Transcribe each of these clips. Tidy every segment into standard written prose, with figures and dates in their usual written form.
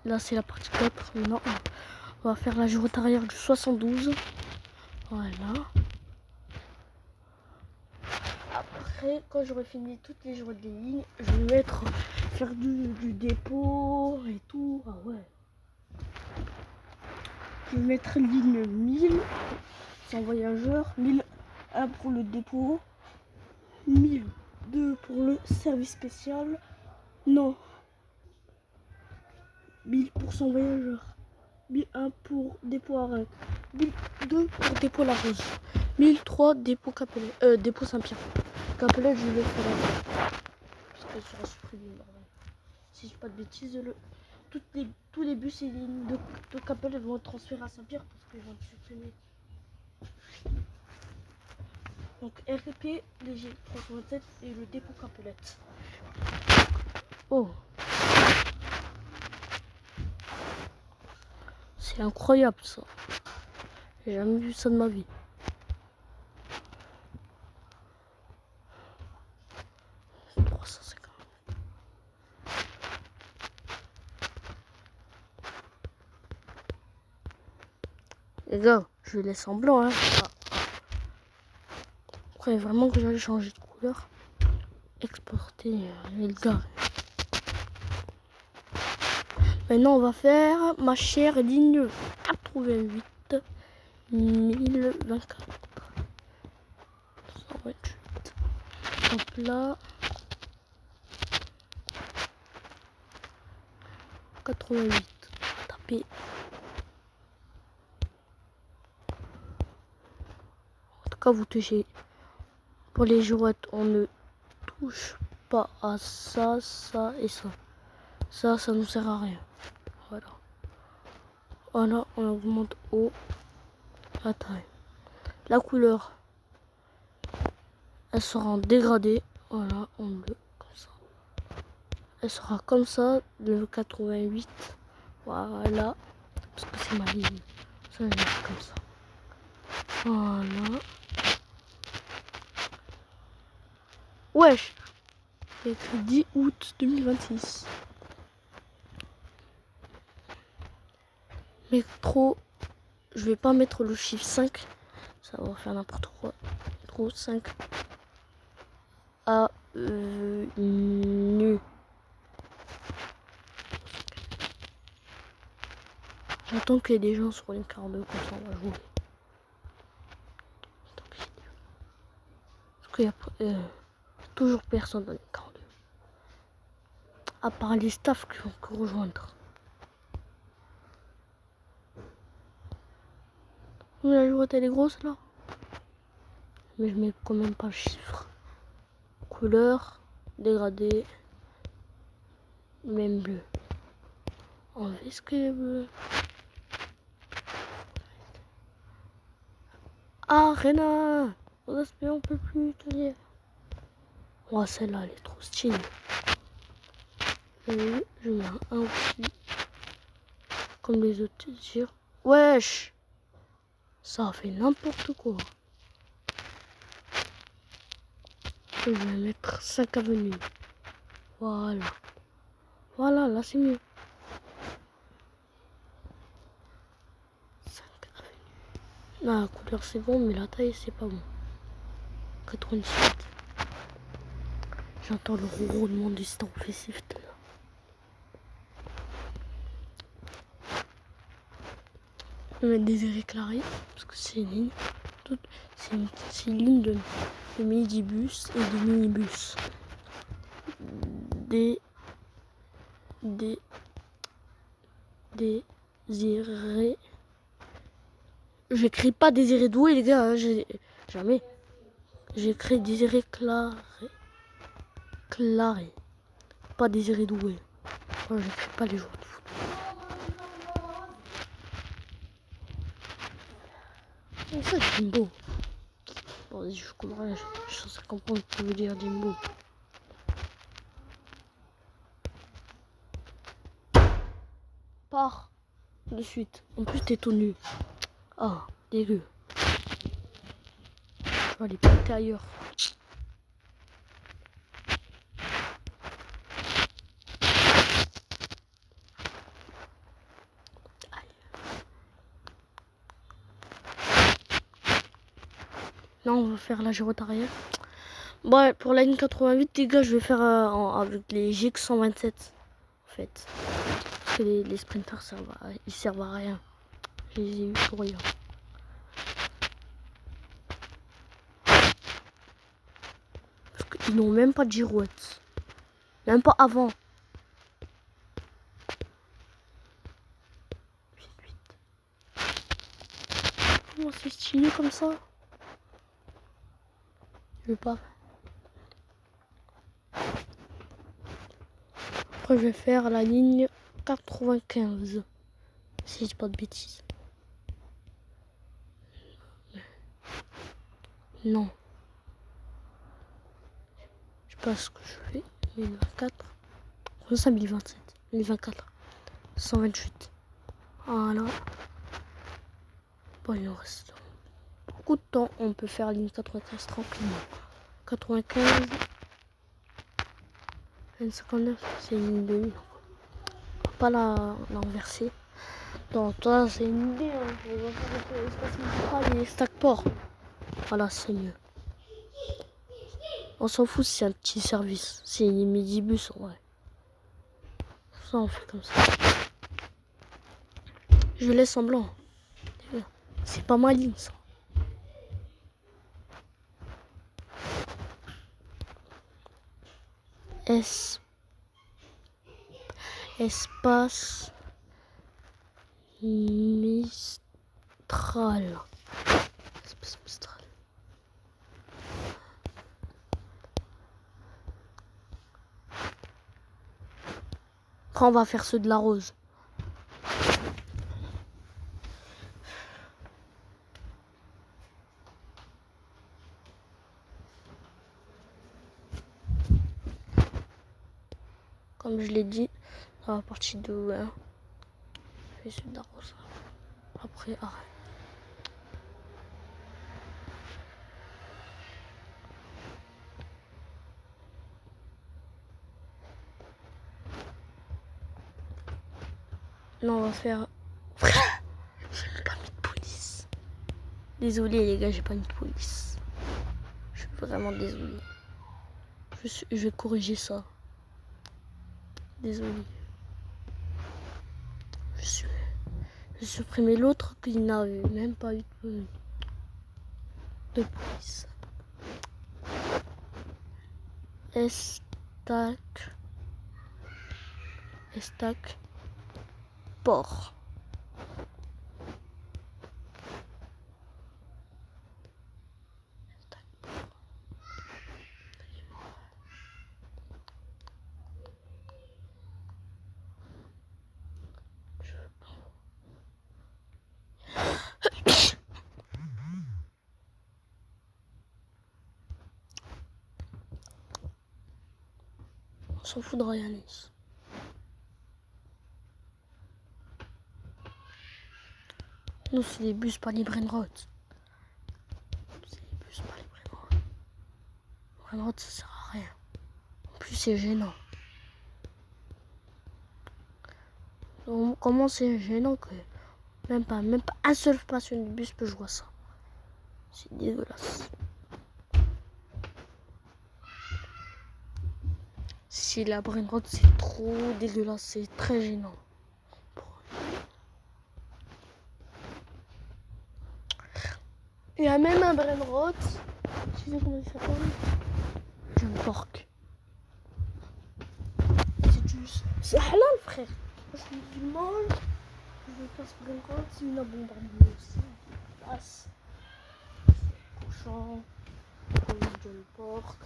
Là, c'est la partie 4. Maintenant, on va faire la girouette arrière du 72. Voilà. Après, quand j'aurai fini toutes les girouettes des lignes, je vais faire du dépôt et tout. Ah ouais. Je vais mettre ligne 1000 sans voyageur, 1001 pour le dépôt, 1002 pour le service spécial. Non. 1000 pour son voyageur. 1001 pour dépôt arrêt. 1002 pour dépôt La Rose. 1003 dépôt Capellet. Dépôt Saint-Pierre. Capellet, je vais faire là. Parce qu'elle sera supprimée. Si je dis pas de bêtises, tous les bus et lignes de Capellet vont être transférés à Saint-Pierre parce qu'ils vont être supprimés. Donc RP, léger 327 et le dépôt Capellet. Oh. C'est incroyable ça. J'ai jamais vu ça de ma vie. Les gars, je laisse en blanc. Hein. Après, vraiment que j'allais changer de couleur. Exporter les gars. Maintenant, on va faire ma chère ligne 88 1024. 128. Hop là. 88. Taper. En tout cas, vous touchez. Pour les girouettes, on ne touche pas à ça, ça et ça. Ça nous sert à rien. Voilà. Voilà, on augmente haut la taille. La couleur, elle sera en dégradé. Voilà, en bleu, comme ça. Elle sera comme ça, le 88. Voilà. Parce que c'est ma ligne. Ça, je vais faire comme ça. Voilà. Wesh. Il y a écrit 10 août 2026. Mais trop, je vais pas mettre le chiffre 5. Ça va faire n'importe quoi. Trop 5. Avenue. J'attends qu'il y ait des gens sur les 42, comme ça on va jouer. Parce qu'il y a toujours personne dans les 42. À part les staffs qui vont que rejoindre. Mais la girouette elle est grosse là. Mais je mets quand même pas le chiffre. Couleur, dégradé, même bleu. Enlever ce qui est bleu. Ah Rena, aux aspects on peut plus te dire. Oh celle-là elle est trop stylée. Et je mets un aussi. Comme les autres t-shirts. Wesh. Ça fait n'importe quoi. Je vais mettre 5 avenues. Voilà. Voilà, là c'est mieux. 5 avenues. Non, la couleur c'est bon, mais la taille c'est pas bon. 97. J'entends le roulement du stand festif là. Je vais mettre des éclairés parce que c'est une ligne. C'est une ligne de midibus et de minibus. Désiré. J'écris pas désiré doué les gars, hein, jamais. J'écris désiré claré. Pas désiré doué. Moi j'écris pas les joueurs de foot. C'est ça Jimbo. Bon, vas-y, je comprends, je suis censé comprendre ce que veut dire Jimbo. Pars de suite. En plus t'es tout nu. Ah, dégueu. Je vais aller péter ailleurs. Là, on va faire la gyrotte arrière. Bon, pour la ligne 88, les gars, je vais faire avec les GX 127. En fait. Parce que les sprinters, ils servent à rien. Je les ai eu pour rien. Parce qu'ils n'ont même pas de girouette. Même pas avant. Comment c'est stylé comme ça? Je veux pas. Après, je vais faire la ligne 95. Si je dis pas de bêtises. Non. Je sais pas ce que je fais. 1024. C'est ça, 1027. 1024. 128. Voilà. Bon, il nous reste beaucoup de temps. On peut faire la ligne 95 tranquillement. 95. 59, c'est une ligne de 1. On va pas la renverser. Non, toi, c'est une idée. Hein. Les stack port. Voilà, c'est mieux. On s'en fout si c'est un petit service. C'est une midibus en vrai. Ça, on fait comme ça. Je laisse en blanc. C'est pas ma ligne, ça. Espace Mistral. Espace Mistral. Après, on va faire ceux de la rose. Comme je l'ai dit, dans la partie 2, hein. Je fais ceux de la rose. Après, arrête. Là, on va faire... J'ai pas mis de police. Désolé les gars, j'ai pas mis de police. Je suis vraiment désolé. Je vais corriger ça. Désolé. Je vais supprimer l'autre qui n'avait même pas eu de police. Estac port. On s'en fout de Ryanis. Nous, c'est des bus, pas les Brainrot. C'est des bus, pas les Brainrot. Brainrot, ça sert à rien. En plus, c'est gênant. Donc, comment c'est gênant que même pas un seul passionné de bus peut jouer à ça. C'est dégueulasse. Si la Brainrot, c'est trop dégueulasse, c'est très gênant. Il y a même un Brainrot. Tu sais comment il s'appelle? John Pork. C'est halal, frère. Parce que tu manges, je vais faire ce Brainrot, c'est une bombardée aussi. Passe. Cochon. John Pork.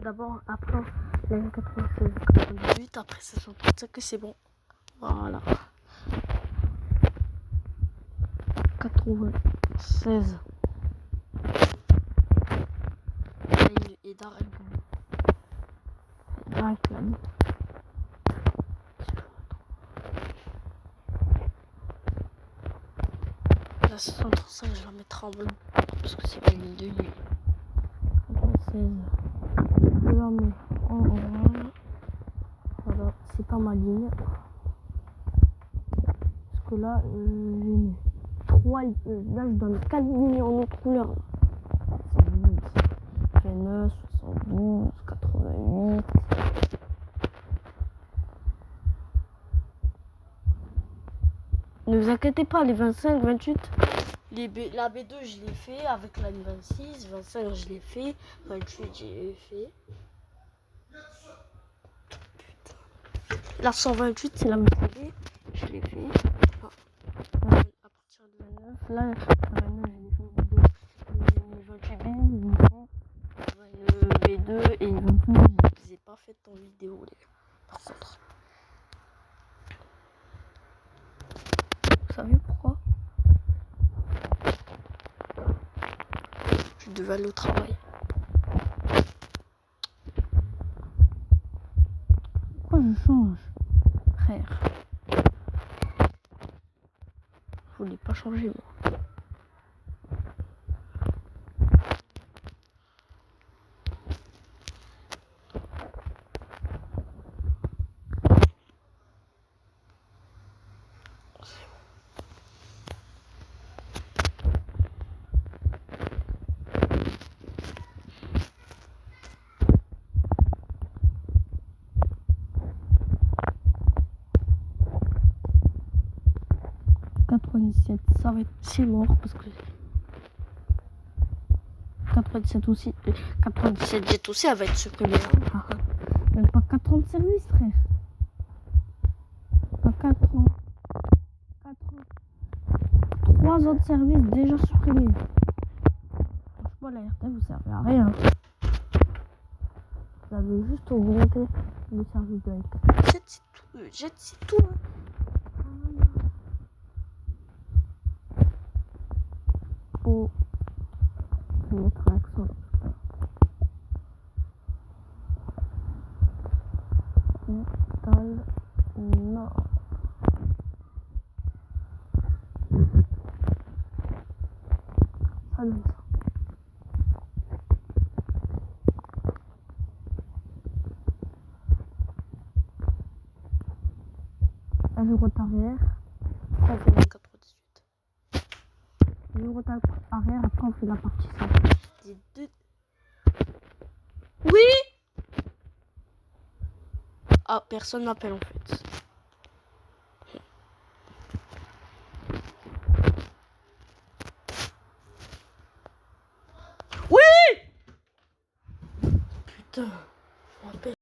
D'abord, après, la ligne 96, 98, après 735 que c'est bon. Voilà. 96. La ligne est d'arrêt. La 735, je la mettrai en blanc. Parce que c'est ma ligne de nuit. 96. Je la mets Voilà, c'est pas ma ligne. Parce que là, j'ai mis 3, là je donne 4 lignes en autre couleur. C'est 29, 72, 88. Ne vous inquiétez pas, les 25, 28, la B2 je l'ai fait avec la 26, 25 je l'ai fait, 28 j'ai fait. La 128 c'est la Mercedes, je l'ai fait. À partir de 29, là, la 29 j'ai fait une vidéo. Les 28 B, le B2 et les 29 je les ai pas faites en vidéo les gars. Par contre. Vous savez pourquoi? Je devais aller au travail. Pourquoi je change, frère? Je voulais pas changer moi. Ça va être si mort parce que 97 aussi, 97 jet aussi, elle va être supprimée. Même pas 4 ans de service, frère. Pas 4 ans. 3 ans de service déjà supprimés. Franchement, la RT vous servez à rien. Vous avez juste augmenté le service de la 97, c'est tout. Jet, c'est tout. Faut mettre l'accent. Non. Ça donne ça. La route arrière. Ça fait 98. La route arrière, après on fait la partie 5. Oui. Ah, personne m'appelle en fait. Oui. Putain, on m'appelle.